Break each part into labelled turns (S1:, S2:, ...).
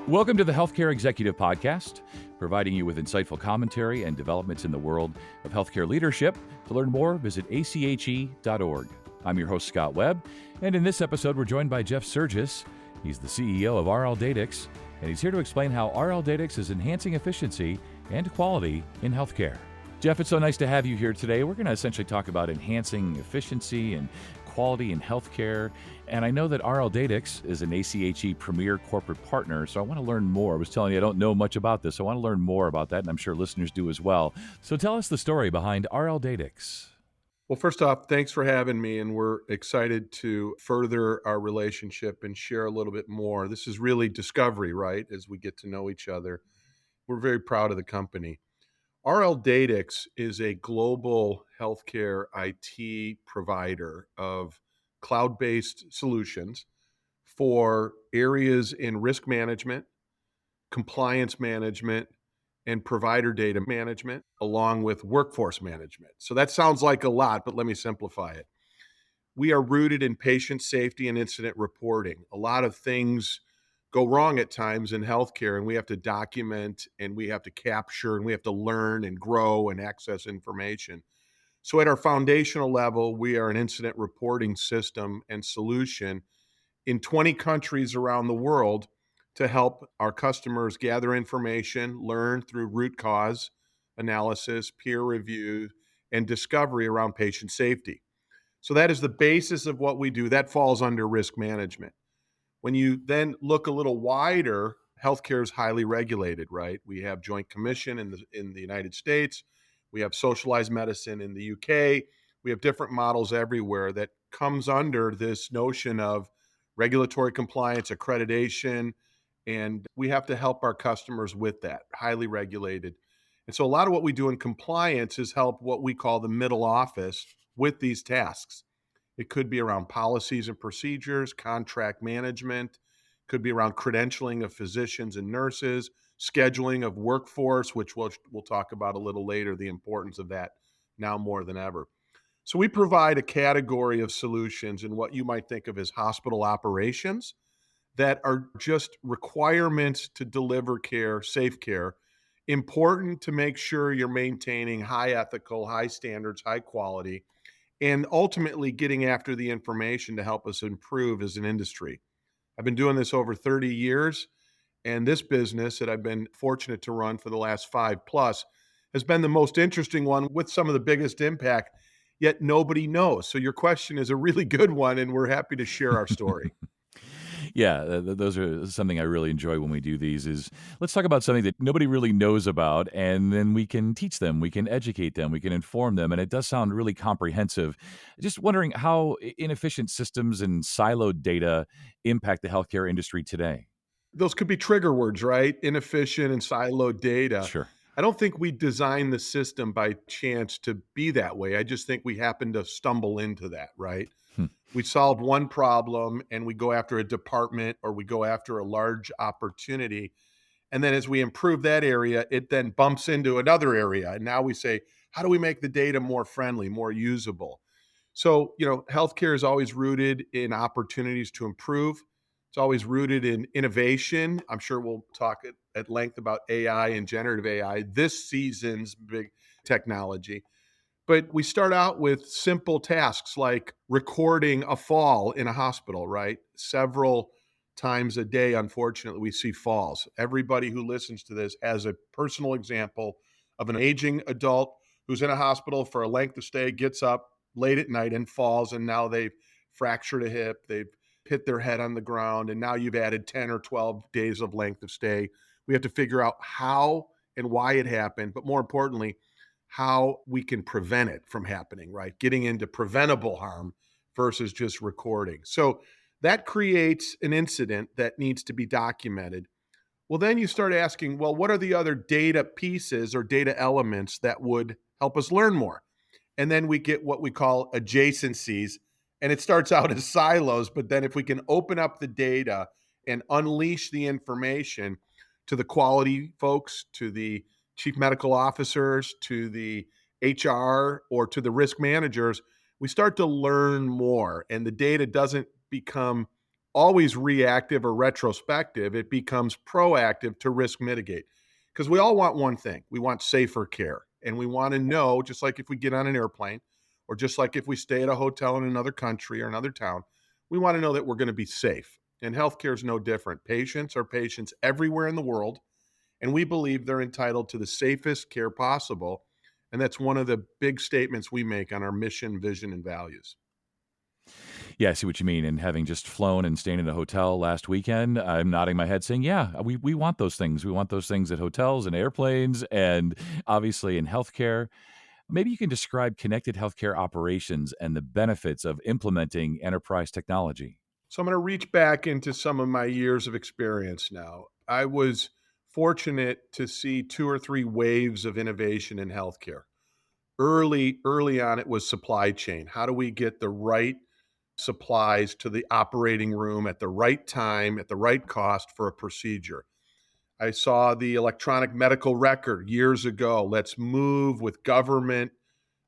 S1: Welcome to the Healthcare Executive Podcast, providing you with insightful commentary and developments in the world of healthcare leadership. To learn more, visit ache.org. I'm your host, Scott Webb, and in this episode, we're joined by Jeff Surgis. He's the CEO of RLDatix, and he's here to explain how RLDatix is enhancing efficiency and quality in healthcare. Jeff, it's so nice to have you here today. We're going to essentially talk about enhancing efficiency and quality in healthcare. And I know that RLDatix is an ACHE premier corporate partner, so I want to learn more. I was telling you I don't know much about this, so I want to learn more about that, and I'm sure listeners do as well. So tell us the story behind RLDatix.
S2: Well, first off, thanks for having me, and we're excited to further our relationship and share a little bit more. This is really discovery, right, as we get to know each other. We're very proud of the company. RLDatix is a global healthcare IT provider of cloud-based solutions for areas in risk management, compliance management, and provider data management, along with workforce management. So that sounds like a lot, but let me simplify it. We are rooted in patient safety and incident reporting. A lot of things go wrong at times in healthcare, and we have to document and we have to capture and we have to learn and grow and access information. So at our foundational level, we are an incident reporting system and solution in 20 countries around the world to help our customers gather information, learn through root cause analysis, peer review, and discovery around patient safety. So that is the basis of what we do. That falls under risk management. When you then look a little wider, healthcare is highly regulated, right? We have Joint Commission in the United States. We have socialized medicine in the UK. We have different models everywhere that comes under this notion of regulatory compliance, accreditation, and we have to help our customers with that, highly regulated. And so a lot of what we do in compliance is help what we call the middle office with these tasks. It could be around policies and procedures, contract management, could be around credentialing of physicians and nurses, scheduling of workforce, which we'll talk about a little later, the importance of that now more than ever. So we provide a category of solutions in what you might think of as hospital operations that are just requirements to deliver care, safe care, important to make sure you're maintaining high ethical, high standards, high quality, and ultimately getting after the information to help us improve as an industry. I've been doing this over 30 years, and this business that I've been fortunate to run for the last 5 plus has been the most interesting one with some of the biggest impact, yet nobody knows. So your question is a really good one, and we're happy to share our story.
S1: Yeah, those are something I really enjoy when we do these is let's talk about something that nobody really knows about, and then we can teach them, we can educate them, we can inform them, and it does sound really comprehensive. Just wondering how inefficient systems and siloed data impact the healthcare industry today.
S2: Those could be trigger words, right? Inefficient and siloed data.
S1: Sure.
S2: I don't think we designed the system by chance to be that way. I just think we happened to stumble into that, right?
S1: Hmm.
S2: We solve one problem and we go after a department or we go after a large opportunity. And then as we improve that area, it then bumps into another area. And now we say, how do we make the data more friendly, more usable? So, healthcare is always rooted in opportunities to improve. It's always rooted in innovation. I'm sure we'll talk at length about AI and generative AI, this season's big technology. But we start out with simple tasks like recording a fall in a hospital, right? Several times a day, unfortunately, we see falls. Everybody who listens to this has a personal example of an aging adult who's in a hospital for a length of stay, gets up late at night and falls, and now they've fractured a hip, they've hit their head on the ground, and now you've added 10 or 12 days of length of stay. We have to figure out how and why it happened, but more importantly, how we can prevent it from happening, right? Getting into preventable harm versus just recording. So that creates an incident that needs to be documented. Well, then you start asking, well, what are the other data pieces or data elements that would help us learn more? And then we get what we call adjacencies. And it starts out as silos, but then if we can open up the data and unleash the information to the quality folks, to the chief medical officers, to the HR, or to the risk managers, we start to learn more. And the data doesn't become always reactive or retrospective. It becomes proactive to risk mitigate. Because we all want one thing: we want safer care. And we want to know, just like if we get on an airplane, or just like if we stay at a hotel in another country or another town, we want to know that we're going to be safe. And healthcare is no different. Patients are patients everywhere in the world, and we believe they're entitled to the safest care possible. And that's one of the big statements we make on our mission, vision, and values.
S1: Yeah, I see what you mean. And having just flown and staying in a hotel last weekend, I'm nodding my head saying, yeah, we want those things. We want those things at hotels and airplanes and obviously in healthcare. Maybe you can describe connected healthcare operations and the benefits of implementing enterprise technology.
S2: So I'm going to reach back into some of my years of experience now. I was fortunate to see two or three waves of innovation in healthcare. Early on, it was supply chain. How do we get the right supplies to the operating room at the right time, at the right cost for a procedure? I saw the electronic medical record years ago. Let's move with government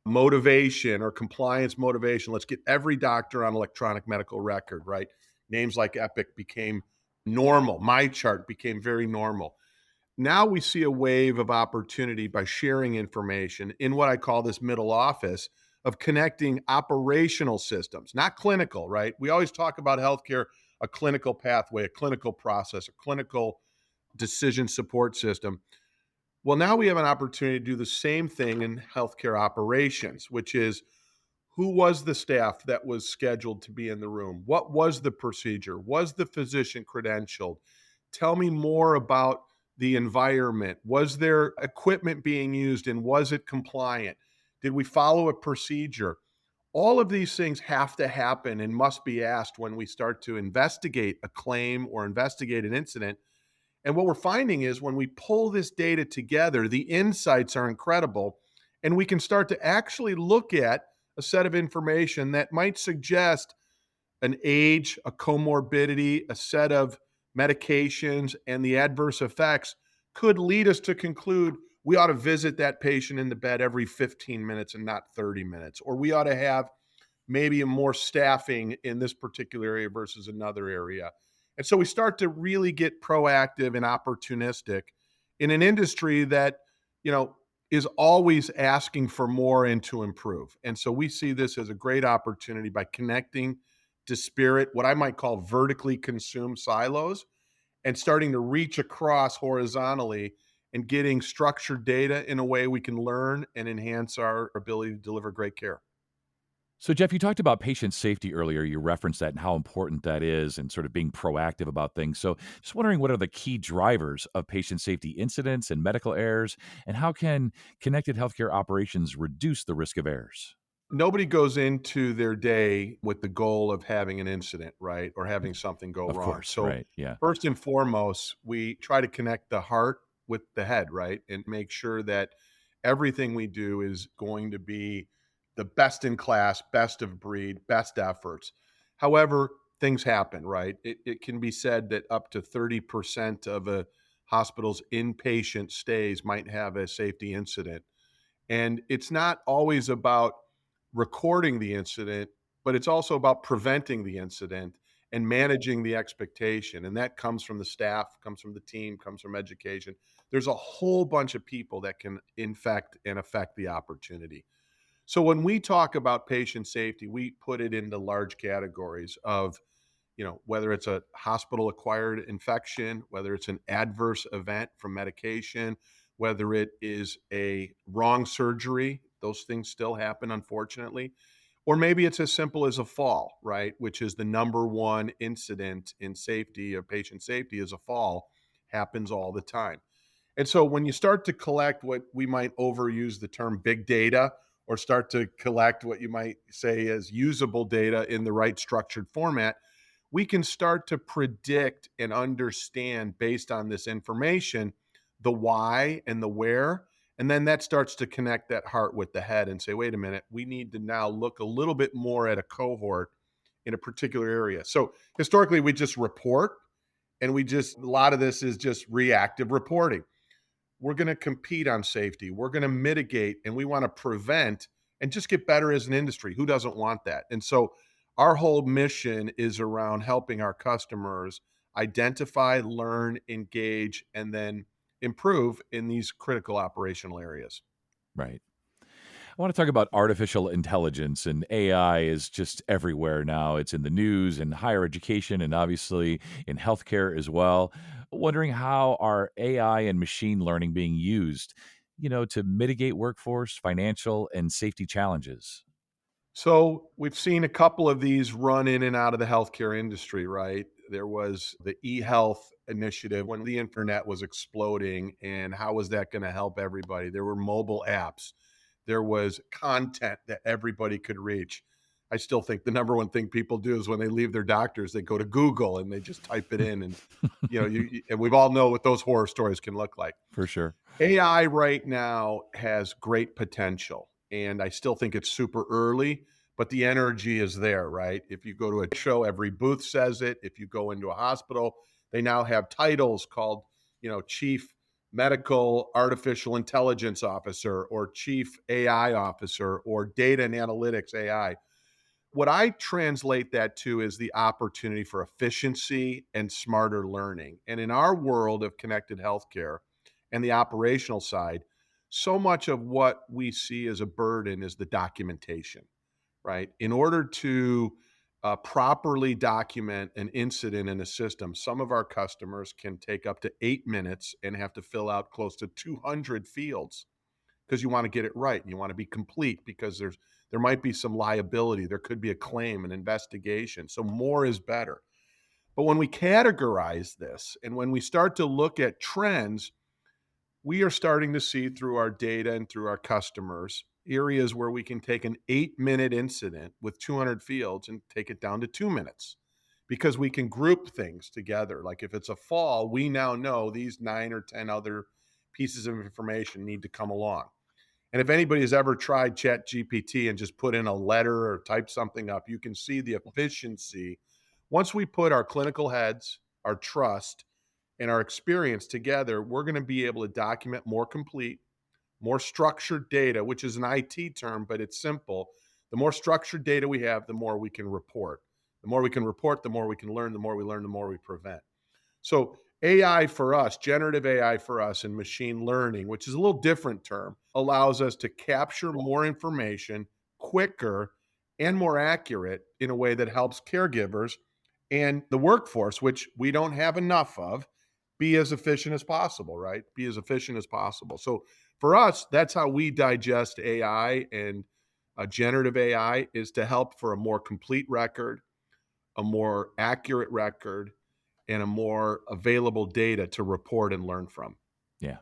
S2: motivation or compliance motivation. Let's get every doctor on electronic medical record, right? Names like Epic became normal. My chart became very normal. Now we see a wave of opportunity by sharing information in what I call this middle office of connecting operational systems, not clinical, right? We always talk about healthcare, a clinical pathway, a clinical process, a clinical decision support system. Well, now we have an opportunity to do the same thing in healthcare operations, which is who was the staff that was scheduled to be in the room? What was the procedure? Was the physician credentialed? Tell me more about the environment. Was there equipment being used and was it compliant? Did we follow a procedure? All of these things have to happen and must be asked when we start to investigate a claim or investigate an incident. And what we're finding is when we pull this data together, the insights are incredible. And we can start to actually look at a set of information that might suggest an age, a comorbidity, a set of medications, and the adverse effects could lead us to conclude we ought to visit that patient in the bed every 15 minutes and not 30 minutes, or we ought to have maybe more staffing in this particular area versus another area. And so we start to really get proactive and opportunistic in an industry that, you know, is always asking for more and to improve. And so we see this as a great opportunity by connecting disparate, what I might call vertically consumed silos, and starting to reach across horizontally and getting structured data in a way we can learn and enhance our ability to deliver great care.
S1: So, Jeff, you talked about patient safety earlier. You referenced that and how important that is and sort of being proactive about things. So, just wondering what are the key drivers of patient safety incidents and medical errors, and how can connected healthcare operations reduce the risk of errors?
S2: Nobody goes into their day with the goal of having an incident, right? Or having something go
S1: Of
S2: wrong.
S1: course,
S2: So,
S1: right. Yeah.
S2: first and foremost, we try to connect the heart with the head, right? And make sure that everything we do is going to be the best in class, best of breed, best efforts. However, things happen, right? It can be said that up to 30% of a hospital's inpatient stays might have a safety incident. And it's not always about recording the incident, but it's also about preventing the incident and managing the expectation. And that comes from the staff, comes from the team, comes from education. There's a whole bunch of people that can infect and affect the opportunity. So when we talk about patient safety, we put it into large categories of, whether it's a hospital acquired infection, whether it's an adverse event from medication, whether it is a wrong surgery, those things still happen, unfortunately. Or maybe it's as simple as a fall, right? Which is the number one incident in safety of patient safety is a fall, happens all the time. And so when you start to collect what we might overuse the term big data, or start to collect what you might say is usable data in the right structured format, we can start to predict and understand based on this information the why and the where. And then that starts to connect that heart with the head and say, wait a minute, we need to now look a little bit more at a cohort in a particular area. So historically, we just report, and a lot of this is just reactive reporting. We're going to compete on safety. We're going to mitigate, and we want to prevent and just get better as an industry. Who doesn't want that? And so Our whole mission is around helping our customers identify, learn, engage, and then improve in these critical operational areas.
S1: Right. I want to talk about artificial intelligence, and AI is just everywhere now. It's in the news and higher education and obviously in healthcare as well. Wondering how are AI and machine learning being used, to mitigate workforce, financial, and safety challenges?
S2: So we've seen a couple of these run in and out of the healthcare industry, right? There was the e-health initiative when the internet was exploding, and how was that going to help everybody? There were mobile apps. There was content that everybody could reach. I still think the number one thing people do is when they leave their doctors, they go to Google and they just type it in, and and we've all know what those horror stories can look like.
S1: For sure.
S2: AI right now has great potential, and I still think it's super early, but the energy is there, right? If you go to a show, every booth says it. If you go into a hospital, they now have titles called, Chief Medical Artificial Intelligence Officer or Chief AI Officer or Data and Analytics AI. What I translate that to is the opportunity for efficiency and smarter learning. And in our world of connected healthcare and the operational side, so much of what we see as a burden is the documentation, right? In order to properly document an incident in a system, some of our customers can take up to 8 minutes and have to fill out close to 200 fields because you want to get it right and you want to be complete because there might be some liability, there could be a claim, an investigation. So more is better. But when we categorize this and when we start to look at trends, we are starting to see through our data and through our customers areas where we can take an 8-minute incident with 200 fields and take it down to 2 minutes because we can group things together. Like if it's a fall, we now know these 9 or 10 other pieces of information need to come along. And if anybody has ever tried Chat GPT and just put in a letter or type something up, you can see the efficiency. Once we put our clinical heads, our trust, and our experience together, we're going to be able to document more complete, more structured data, which is an IT term, but it's simple. The more structured data we have, the more we can report. The more we can report, the more we can learn. The more we learn, the more we prevent. So AI for us, generative AI for us, and machine learning, which is a little different term, allows us to capture more information quicker and more accurate in a way that helps caregivers and the workforce, which we don't have enough of, be as efficient as possible, right? Be as efficient as possible. So for us, that's how we digest AI and generative AI is to help for a more complete record, a more accurate record, and a more available data to report and learn from.
S1: Yeah.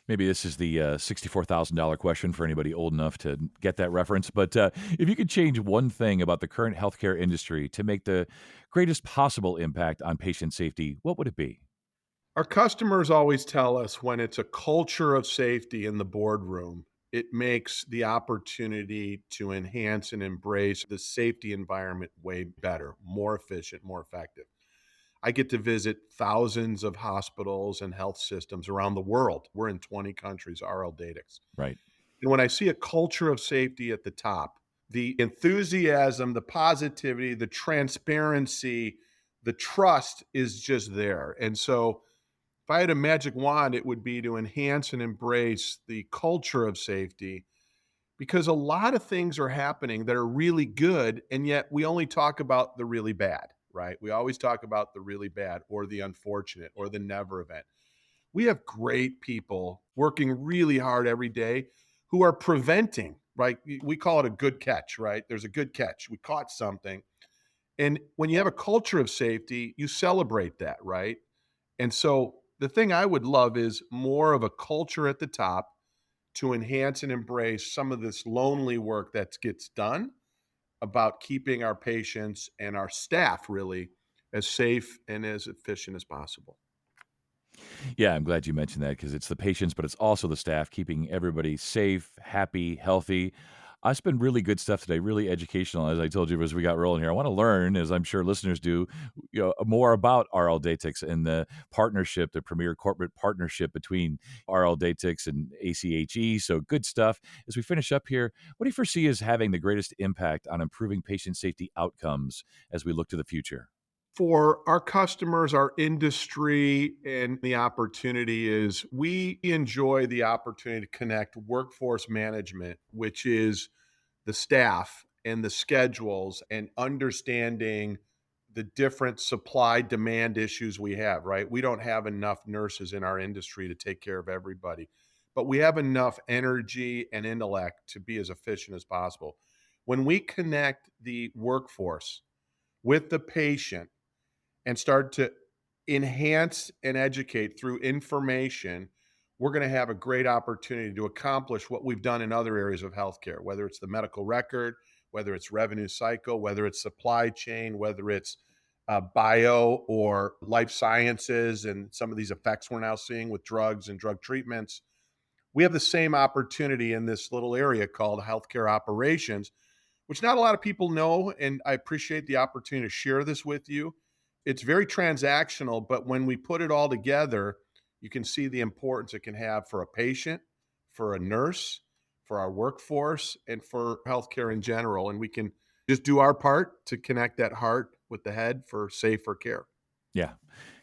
S1: Maybe this is the $64,000 question for anybody old enough to get that reference. But if you could change one thing about the current healthcare industry to make the greatest possible impact on patient safety, what would it be?
S2: Our customers always tell us when it's a culture of safety in the boardroom, it makes the opportunity to enhance and embrace the safety environment way better, more efficient, more effective. I get to visit thousands of hospitals and health systems around the world. We're in 20 countries, RLDatix.
S1: Right.
S2: And when I see a culture of safety at the top, the enthusiasm, the positivity, the transparency, the trust is just there. And so if I had a magic wand, it would be to enhance and embrace the culture of safety because a lot of things are happening that are really good. And yet we only talk about the really bad, right? We always talk about the really bad or the unfortunate or the never event. We have great people working really hard every day who are preventing, right? We call it a good catch, right? There's a good catch. We caught something. And when you have a culture of safety, you celebrate that, right? And so the thing I would love is more of a culture at the top to enhance and embrace some of this lonely work that gets done about keeping our patients and our staff really as safe and as efficient as possible.
S1: Yeah, I'm glad you mentioned that because it's the patients, but it's also the staff keeping everybody safe, happy, healthy. It's been really good stuff today, really educational, as I told you as we got rolling here. I want to learn, as I'm sure listeners do, more about RLDatix and the partnership, the premier corporate partnership between RLDatix and ACHE. So good stuff. As we finish up here, what do you foresee as having the greatest impact on improving patient safety outcomes as we look to the future?
S2: For our customers, our industry, and the opportunity is we enjoy the opportunity to connect workforce management, which is the staff and the schedules and understanding the different supply demand issues we have, right? We don't have enough nurses in our industry to take care of everybody, but we have enough energy and intellect to be as efficient as possible. When we connect the workforce with the patient and start to enhance and educate through information, we're going to have a great opportunity to accomplish what we've done in other areas of healthcare, whether it's the medical record, whether it's revenue cycle, whether it's supply chain, whether it's bio or life sciences, and some of these effects we're now seeing with drugs and drug treatments. We have the same opportunity in this little area called healthcare operations, which not a lot of people know. And I appreciate the opportunity to share this with you. It's very transactional, but when we put it all together, you can see the importance it can have for a patient, for a nurse, for our workforce, and for healthcare in general. And we can just do our part to connect that heart with the head for safer care.
S1: Yeah.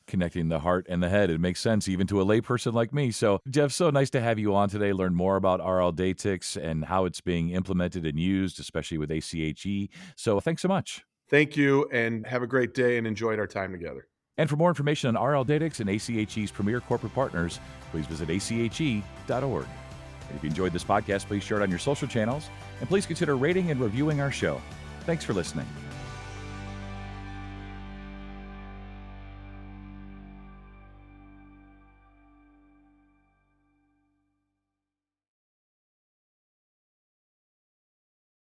S1: Connecting the heart and the head. It makes sense even to a layperson like me. So, Jeff, so nice to have you on today, learn more about RLDatix and how it's being implemented and used, especially with ACHE. So, thanks so much.
S2: Thank you, and have a great day, and enjoyed our time together.
S1: And for more information on RLDatix and ACHE's premier corporate partners, please visit ache.org. And if you enjoyed this podcast, please share it on your social channels, and please consider rating and reviewing our show. Thanks for listening.